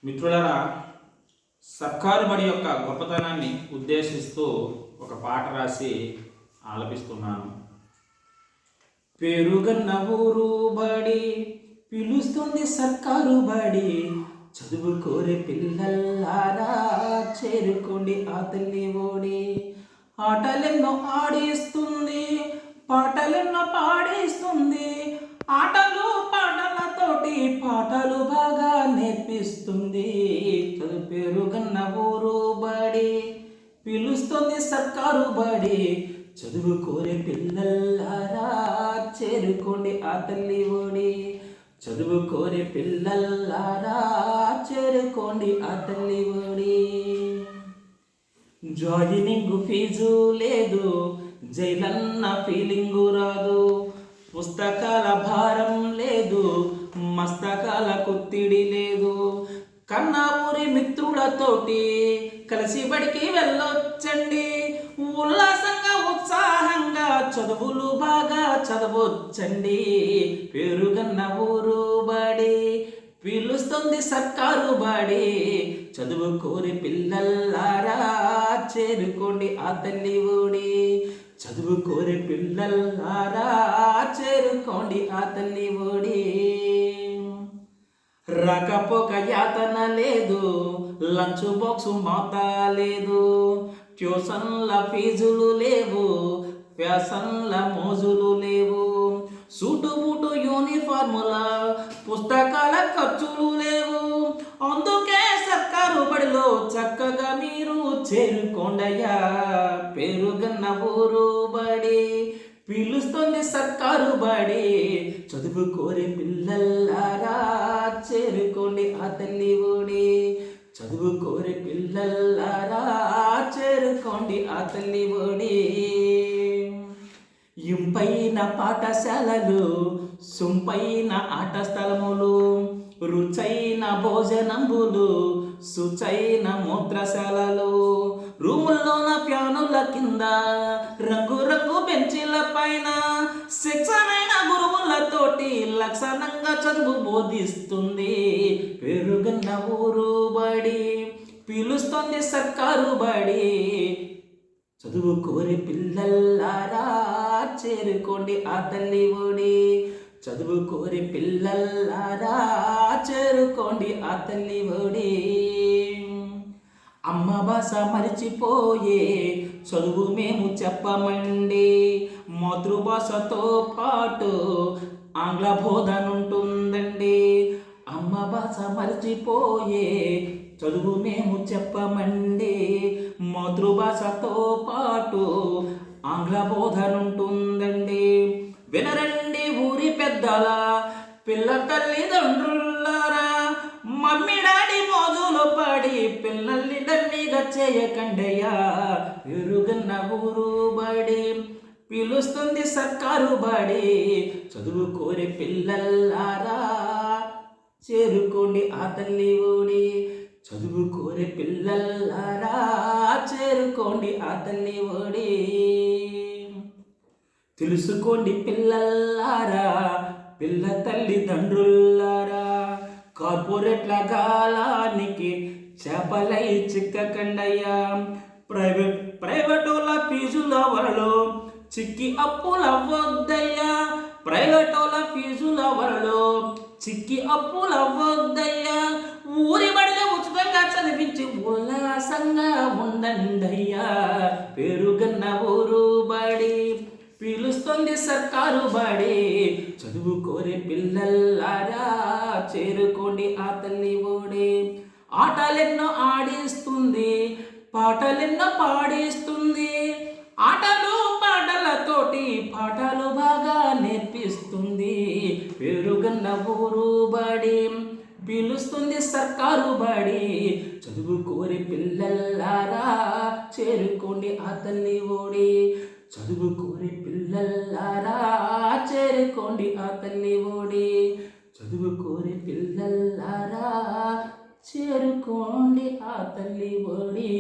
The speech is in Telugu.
మిత్రులారా, సర్కారు బడి యొక్క గొప్పతనాన్ని ఉద్దేశిస్తూ ఒక పాట రాసి ఆలపిస్తున్నాను. పేరుగన్న ఊరు బడి పిలుస్తుంది సర్కారు బడి, చదువుకోరే పిల్లల్లారా చేరుకోండి ఆ తల్లి ఓడి. ఆటలెన్నో ఆడిస్తుంది, పాటలెన్నో పాడిస్తుంది, ఆటలు పాటలతోటి పాటలు బాగా నేర్పిస్తుంది. పేరుగన్న ఊరు బడి పిలుస్తుంది సర్కారు బడి, చదువుకోరే పిల్లల్లారా చేరుకోండి ఆ తల్లి ఓడి. చదువుకోరే పిల్లల్లారా చేరుకోండి ఆ తల్లి ఓడి. జాయినింగ్ ఫీజు లేదు, జైలన్న ఫీలింగు రాదు, పుస్తకాల భారం లేదు, మస్తకాల కొత్తిడి లేదు, కన్నా ఊరి మిత్రులతోటి కలిసి బడికి వెళ్ళొచ్చండి, ఉల్లాసంగా ఉత్సాహంగా చదువులు బాగా చదవచ్చండి. పేరుగన్న ఊరు బడి పిలుస్తుంది సర్కారు బడి, చదువుకోరి పిల్లల్లారా చేరుకోండి ఆ తల్లి ఓడి. చదువుకోరే పిల్లల్లారా చేరుకోండి ఆ తల్లి ఓడి. రాకపోక యాతన లేదు, లంచ్ బాక్సు మాత లేదు, ట్యూషన్ల ఫీజులు లేవు, ఫ్యాషన్ల మోజులు లేవు, సూటు బూటు యూనిఫార్ముల పుస్తకాల ఖర్చులు లేవు. అందుకే సర్కారు బడిలో చక్కగా మీరు చేరుకోండయ్యా. పేరుగన్న ఊరు బడి పిలుస్తుంది సర్కారు బడి, చదువుకోరే పిల్లల్లారా చేరుకోండి ఆ తల్లి ఓడి. చదువుకోరే పిల్లల్లారా చేరుకోండి ఆ తల్లి ఓడి. ఇంపైన పాఠశాలలు, సొంపైన ఆట స్థలములు, రుచైన భోజనంబులు, శుచైన మూత్రశాలలు, రూముల్లోన ఫ్యానుల కింద రంగు బెంచీల పైన శిక్షణైన గురువులతోటి లక్షణంగా చదువు బోధిస్తుంది. పేరుగన్న ఊరు బడి పిలుస్తుంది సర్కారు బడి, చదువుకోరే పిల్లల్లారా చేరుకోండి ఆ తల్లి ఓడి. చదువుకోరే పిల్లల్లారా చేరుకోండి ఆ తల్లి ఓడి. అమ్మ భాష మరిచిపోయే చదువు మేము చెప్పమండి, మాతృభాషతో పాటు ఆంగ్ల బోధన ఉంటుందండి. అమ్మ భాష మరిచిపోయే చదువు మేము చెప్పమండి, మాతృభాషతో పాటు ఆంగ్ల బోధన ఉంటుందండి. వినరండి ఊరి పెద్దల పిల్ల తల్లిదండ్రులారా, మమ్మీ డాడీ మోజులో పడి పిల్లల్ని దండిగా చేయకండయ్యా. పేరుగన్న ఊరు బడి పిలుస్తుంది సర్కారు బడి, చదువుకోరే పిల్లల్లారా చేరుకోండి ఆ తల్లి ఓడి. చదువుకోరే పిల్లల్లారా చేరుకోండి ఆ తల్లి ఓడి. తెలుసుకోండి పిల్లల్లారా, పిల్ల తల్లిదండ్రులారా, కార్పొరేట్ల గాలానికి చేపలై చిక్కకండయ్యా. ప్రైవేటోళ్ళ ఫీజుల వరలో చిక్కి అప్పులవ్వద్దయ్యా. ప్రైవేటోళ్ళ ఫీజుల వరలో చిక్కి అప్పులవ్వద్దయ్యా. ఊరి బడిలో ఉచితంగా చదివించి ఉల్లాసంగా ఉండండయ్యా. పేరుగన్న ఊరు బడి పిలుస్తుంది సర్కారు బడి, చదువుకోరే పిల్లల్లారా చేరుకోండి ఆ తల్లి ఓడి. ఆటలెన్నో ఆడిస్తుంది, పాటలెన్నో పాడిస్తుంది, ఆటలు పాటలతోటి పాటలు బాగా నేర్పిస్తుంది. పేరుగన్న ఊరు బడి పిలుస్తుంది సర్కారు బడి, చదువుకోరే పిల్లల్లారా చేరుకోండి ఆ తల్లి ఓడి. చదువుకోరే పిల్లల్లారా చేరుకోండి ఆ తల్లి ఓడి. చదువుకోరే పిల్లల్లారా చేరుకోండి ఆ తల్లి ఓడి.